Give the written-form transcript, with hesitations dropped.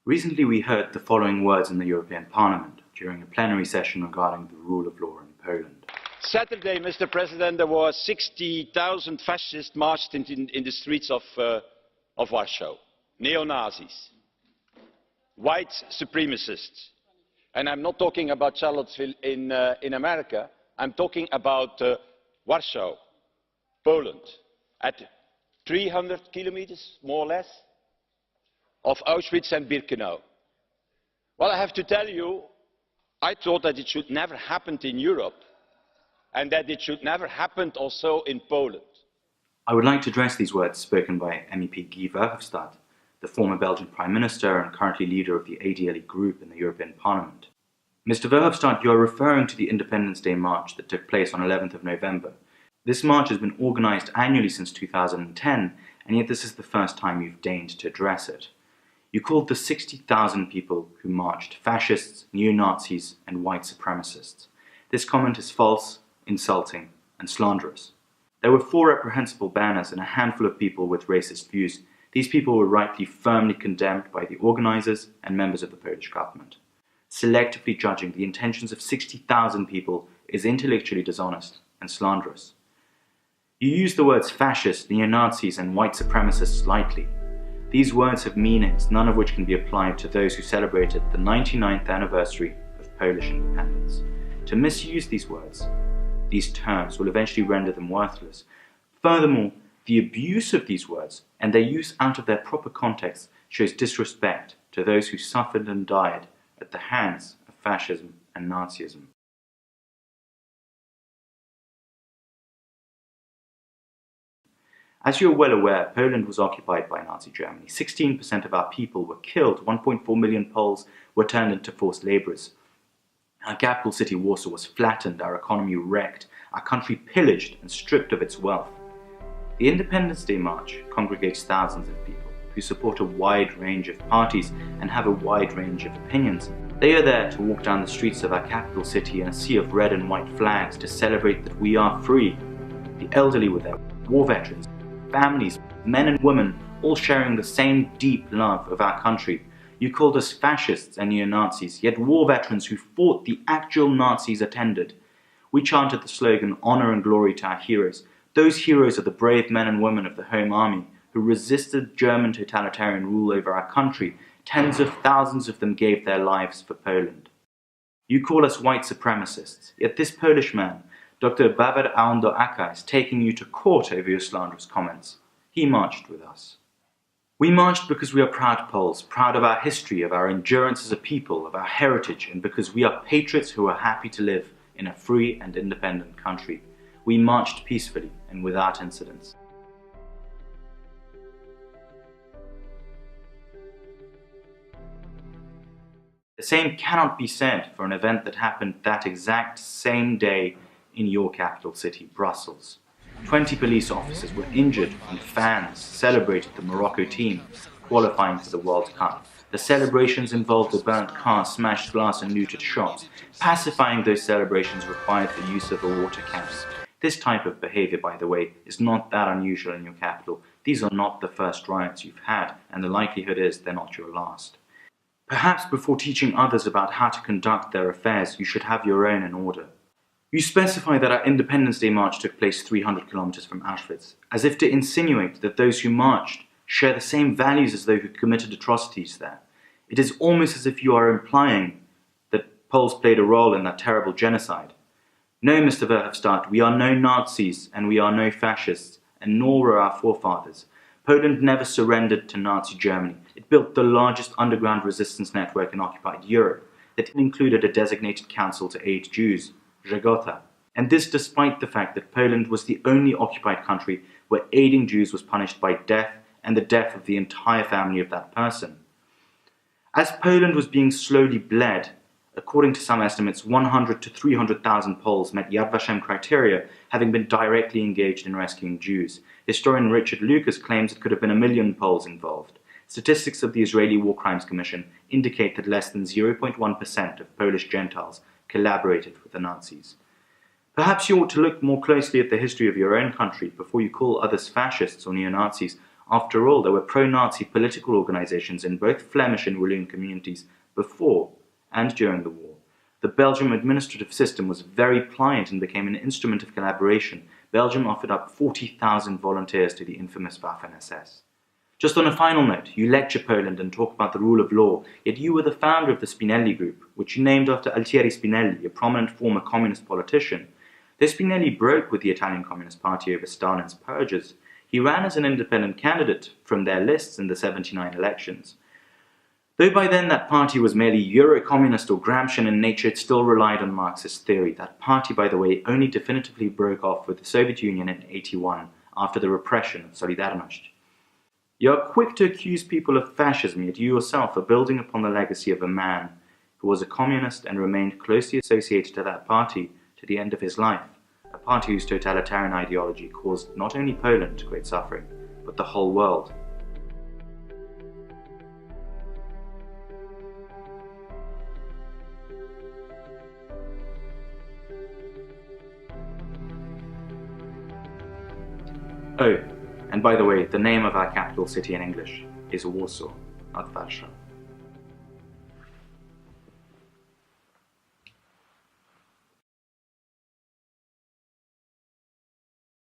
Recently we heard the following words in the European Parliament during a plenary session regarding the rule of law in Poland. Saturday, Mr. President, there were 60,000 fascists marched in the streets of Warsaw. Neo-Nazis, white supremacists. And I'm not talking about Charlottesville in America, I'm talking about Warsaw, Poland, at 300 kilometers, more or less, of Auschwitz and Birkenau. Well, I have to tell you, I thought that it should never happen in Europe, and that it should never happen also in Poland. I would like to address these words spoken by MEP Guy Verhofstadt, the former Belgian Prime Minister and currently leader of the ADLE group in the European Parliament. Mr. Verhofstadt, you are referring to the Independence Day march that took place on 11th of November. This march has been organised annually since 2010, and yet this is the first time you've deigned to address it. You called the 60,000 people who marched fascists, neo-Nazis and white supremacists. This comment is false, insulting and slanderous. There were 4 reprehensible banners and a handful of people with racist views. These people were rightly firmly condemned by the organisers and members of the Polish government. Selectively judging the intentions of 60,000 people is intellectually dishonest and slanderous. You use the words fascist, neo-Nazis and white supremacists lightly. These words have meanings, none of which can be applied to those who celebrated the 99th anniversary of Polish independence. To misuse these words, these terms, will eventually render them worthless. Furthermore, the abuse of these words and their use out of their proper context shows disrespect to those who suffered and died at the hands of fascism and Nazism. As you are well aware, Poland was occupied by Nazi Germany. 16% of our people were killed, 1.4 million Poles were turned into forced labourers. Our capital city, Warsaw, was flattened, our economy wrecked, our country pillaged and stripped of its wealth. The Independence Day March congregates thousands of people who support a wide range of parties and have a wide range of opinions. They are there to walk down the streets of our capital city in a sea of red and white flags to celebrate that we are free. The elderly were there, war veterans, families, men and women, all sharing the same deep love of our country. You called us fascists and neo-Nazis, yet war veterans who fought the actual Nazis attended. We chanted the slogan, "Honour and glory to our heroes." Those heroes are the brave men and women of the Home Army who resisted German totalitarian rule over our country. Tens of thousands of them gave their lives for Poland. You call us white supremacists, yet this Polish man, Dr. Bawer Ałądło-Aka, is taking you to court over your slanderous comments. He marched with us. We marched because we are proud Poles, proud of our history, of our endurance as a people, of our heritage, and because we are patriots who are happy to live in a free and independent country. We marched peacefully and without incidents. The same cannot be said for an event that happened that exact same day in your capital city, Brussels. 20 police officers were injured and fans celebrated the Morocco team qualifying for the World Cup. The celebrations involved a burnt car, smashed glass and looted shops. Pacifying those celebrations required the use of a water cannon. This type of behaviour, by the way, is not that unusual in your capital. These are not the first riots you've had, and the likelihood is they're not your last. Perhaps before teaching others about how to conduct their affairs, you should have your own in order. You specify that our Independence Day march took place 300 kilometers from Auschwitz, as if to insinuate that those who marched share the same values as those who committed atrocities there. It is almost as if you are implying that Poles played a role in that terrible genocide. No, Mr. Verhofstadt, we are no Nazis and we are no fascists, and nor were our forefathers. Poland never surrendered to Nazi Germany. It built the largest underground resistance network in occupied Europe that included a designated council to aid Jews, Żegota. And this despite the fact that Poland was the only occupied country where aiding Jews was punished by death and the death of the entire family of that person. As Poland was being slowly bled, according to some estimates, 100 to 300,000 Poles met Yad Vashem criteria, having been directly engaged in rescuing Jews. Historian Richard Lucas claims it could have been 1 million Poles involved. Statistics of the Israeli War Crimes Commission indicate that less than 0.1% of Polish Gentiles collaborated with the Nazis. Perhaps you ought to look more closely at the history of your own country before you call others fascists or neo-Nazis. After all, there were pro-Nazi political organizations in both Flemish and Walloon communities before and during the war. The Belgian administrative system was very pliant and became an instrument of collaboration. Belgium offered up 40,000 volunteers to the infamous Waffen-SS. Just on a final note, you lecture Poland and talk about the rule of law, yet you were the founder of the Spinelli Group, which you named after Altieri Spinelli, a prominent former communist politician. Though Spinelli broke with the Italian Communist Party over Stalin's purges, he ran as an independent candidate from their lists in the '79 elections. Though by then that party was merely Euro-communist or Gramscian in nature, it still relied on Marxist theory. That party, by the way, only definitively broke off with the Soviet Union in '81 after the repression of Solidarność. You are quick to accuse people of fascism, yet you yourself are building upon the legacy of a man who was a communist and remained closely associated to that party to the end of his life, a party whose totalitarian ideology caused not only Poland great suffering, but the whole world. Oh, and by the way, the name of our capital city in English is Warsaw, not Warsaw.